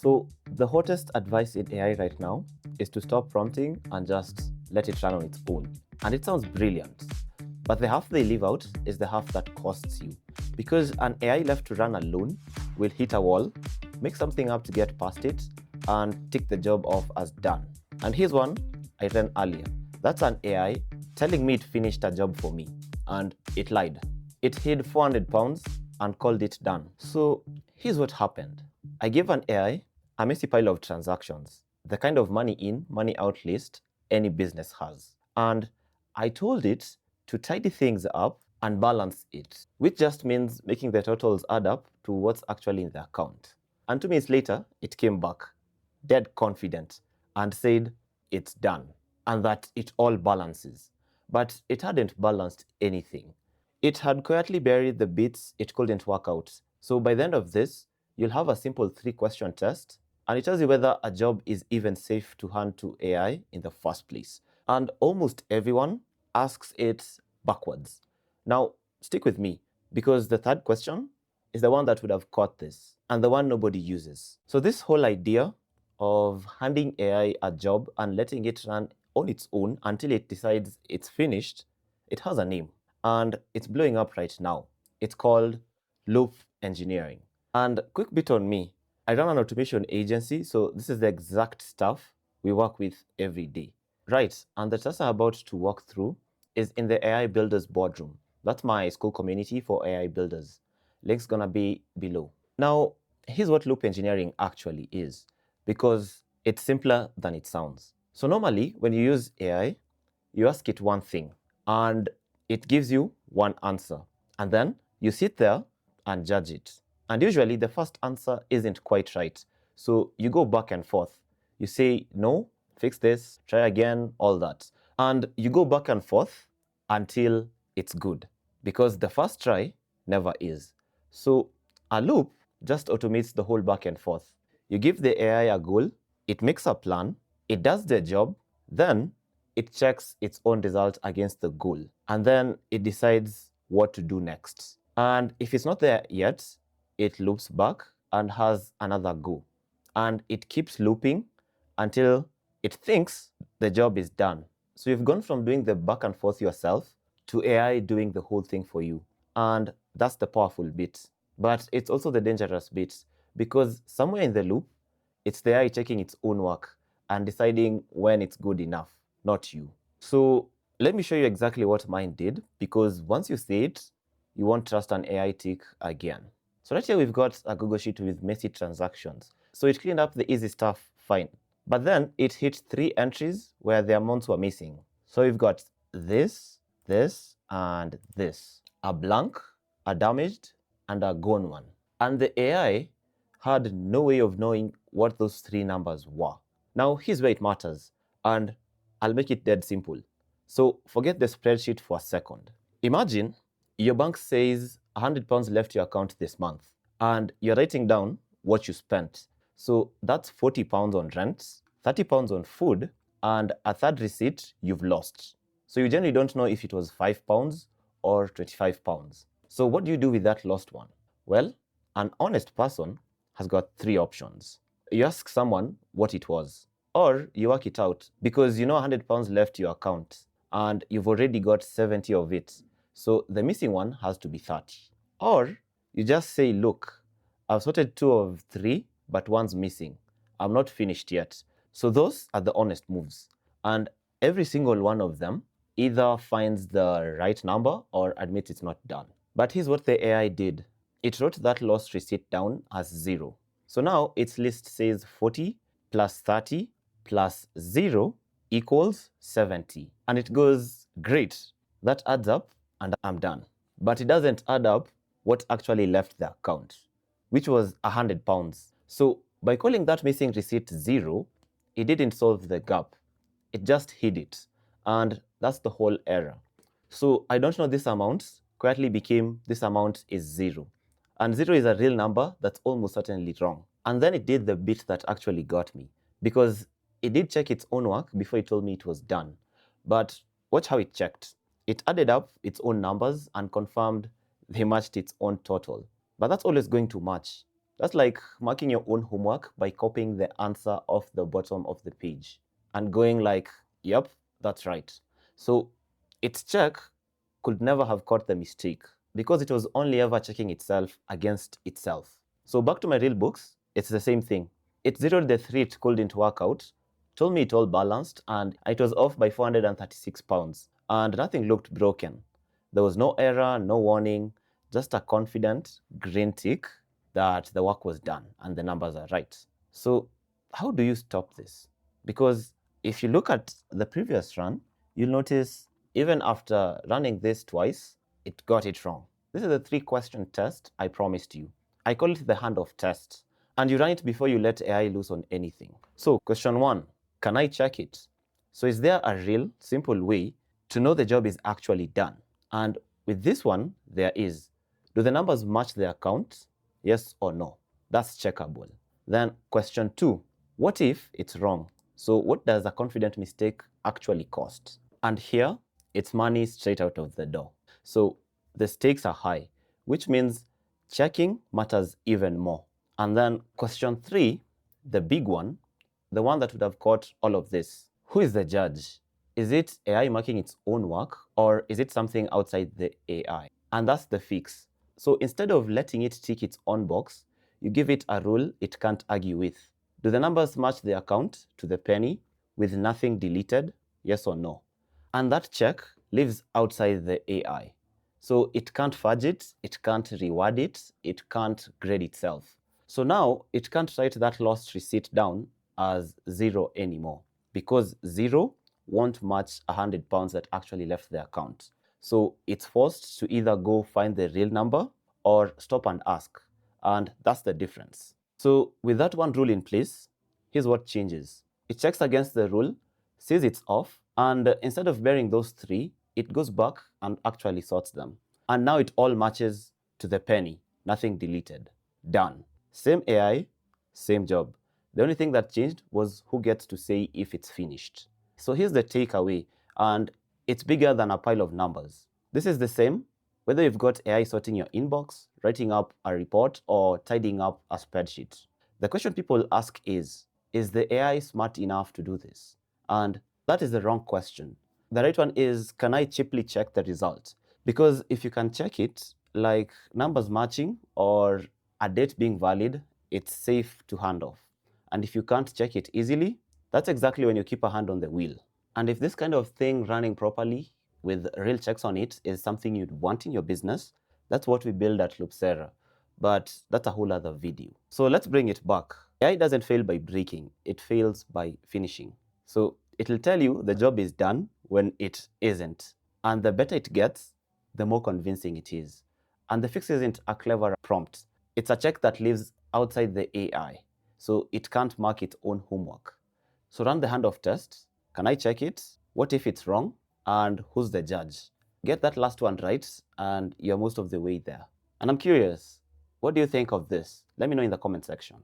So the hottest advice in AI right now is to stop prompting and just let it run on its own. And it sounds brilliant. But the half they leave out is the half that costs you. Because an AI left to run alone will hit a wall, make something up to get past it, and tick the job off as done. And here's one I ran earlier. That's an AI telling me it finished a job for me. And it lied. It hid £400 and called it done. So here's what happened. I gave an AI a messy pile of transactions, the kind of money in, money out list any business has. And I told it to tidy things up and balance it, which just means making the totals add up to what's actually in the account. And 2 minutes later, it came back, dead confident, and said it's done and that it all balances. But it hadn't balanced anything. It had quietly buried the bits it couldn't work out. So by the end of this, you'll have a simple 3-question test, and it tells you whether a job is even safe to hand to AI in the first place. And almost everyone asks it backwards. Now, stick with me, because the third question is the one that would have caught this, and the one nobody uses. So this whole idea of handing AI a job and letting it run on its own until it decides it's finished, it has a name, and it's blowing up right now. It's called loop engineering. And quick bit on me, I run an automation agency, so this is the exact stuff we work with every day. Right, and the task I'm about to walk through is in the AI Builders Boardroom. That's my school community for AI builders. Link's gonna be below. Now, here's what loop engineering actually is, because it's simpler than it sounds. So normally, when you use AI, you ask it one thing, and it gives you one answer. And then you sit there and judge it. And usually the first answer isn't quite right. So you go back and forth. You say, no, fix this, try again, all that. And you go back and forth until it's good. Because the first try never is. So a loop just automates the whole back and forth. You give the AI a goal, it makes a plan, it does the job, then it checks its own result against the goal. And then it decides what to do next. And if it's not there yet, it loops back and has another go. And it keeps looping until it thinks the job is done. So you've gone from doing the back and forth yourself to AI doing the whole thing for you. And that's the powerful bit. But it's also the dangerous bit, because somewhere in the loop, it's the AI checking its own work and deciding when it's good enough, not you. So let me show you exactly what mine did, because once you see it, you won't trust an AI tick again. So right here we've got a Google Sheet with messy transactions. So it cleaned up the easy stuff fine. But then it hit 3 entries where the amounts were missing. So we've got this, this, and this. A blank, a damaged, and a gone one. And the AI had no way of knowing what those 3 numbers were. Now here's where it matters, and I'll make it dead simple. So forget the spreadsheet for a second. Imagine your bank says £100 left your account this month, and you're writing down what you spent. So that's £40 on rent, £30 on food, and a third receipt you've lost. So you generally don't know if it was £5 or £25. So what do you do with that lost one? Well, an honest person has got 3 options. You ask someone what it was, or you work it out, because you know £100 left your account and you've already got 70 of it. So the missing one has to be 30. Or you just say, look, I've sorted 2 of 3, but one's missing. I'm not finished yet. So those are the honest moves. And every single one of them either finds the right number or admits it's not done. But here's what the AI did. It wrote that lost receipt down as 0. So now its list says 40 plus 30 plus 0 equals 70. And it goes, great, that adds up and I'm done. But it doesn't add up what actually left the account, which was £100. So by calling that missing receipt 0, it didn't solve the gap. It just hid it. And that's the whole error. So I don't know this amount quietly became this amount is 0. And 0 is a real number that's almost certainly wrong. And then it did the bit that actually got me, because it did check its own work before it told me it was done. But watch how it checked. It added up its own numbers and confirmed they matched its own total. But that's always going to match. That's like marking your own homework by copying the answer off the bottom of the page and going like, yep, that's right. So its check could never have caught the mistake because it was only ever checking itself against itself. So back to my real books, it's the same thing. It zeroed the 3 it couldn't work out, told me it all balanced, and it was off by 436 pounds, and nothing looked broken. There was no error, no warning, just a confident green tick that the work was done and the numbers are right. So how do you stop this? Because if you look at the previous run, you'll notice even after running this twice, it got it wrong. This is the 3-question test I promised you. I call it the handoff test. And you run it before you let AI loose on anything. So question 1, can I check it? So is there a real, simple way to know the job is actually done? And with this one, there is. Do the numbers match the account? Yes or no? That's checkable. Then question 2, what if it's wrong? So what does a confident mistake actually cost? And here, it's money straight out of the door. So the stakes are high, which means checking matters even more. And then question 3, the big one, the one that would have caught all of this. Who is the judge? Is it AI making its own work, or is it something outside the AI? And that's the fix. So instead of letting it tick its own box, you give it a rule it can't argue with. Do the numbers match the account to the penny with nothing deleted? Yes or no? And that check lives outside the AI. So it can't fudge it, it can't reward it, it can't grade itself. So now it can't write that lost receipt down as 0 anymore because 0 won't match 100 pounds that actually left the account. So it's forced to either go find the real number or stop and ask. And that's the difference. So with that one rule in place, here's what changes. It checks against the rule, says it's off, and instead of bearing those 3, it goes back and actually sorts them. And now it all matches to the penny, nothing deleted. Done. Same AI, same job. The only thing that changed was who gets to say if it's finished. So here's the takeaway, and it's bigger than a pile of numbers. This is the same whether you've got AI sorting your inbox, writing up a report, or tidying up a spreadsheet. The question people ask is the AI smart enough to do this? And that is the wrong question. The right one is, can I cheaply check the result? Because if you can check it, like numbers matching or a date being valid, it's safe to hand off. And if you can't check it easily, that's exactly when you keep a hand on the wheel. And if this kind of thing running properly with real checks on it is something you'd want in your business, that's what we build at Loopsera. But that's a whole other video. So let's bring it back. AI doesn't fail by breaking, it fails by finishing. So it'll tell you the job is done when it isn't. And the better it gets, the more convincing it is. And the fix isn't a clever prompt. It's a check that lives outside the AI, so it can't mark its own homework. So run the handoff test. Can I check it? What if it's wrong? And who's the judge? Get that last one right, and you're most of the way there. And I'm curious, what do you think of this? Let me know in the comment section.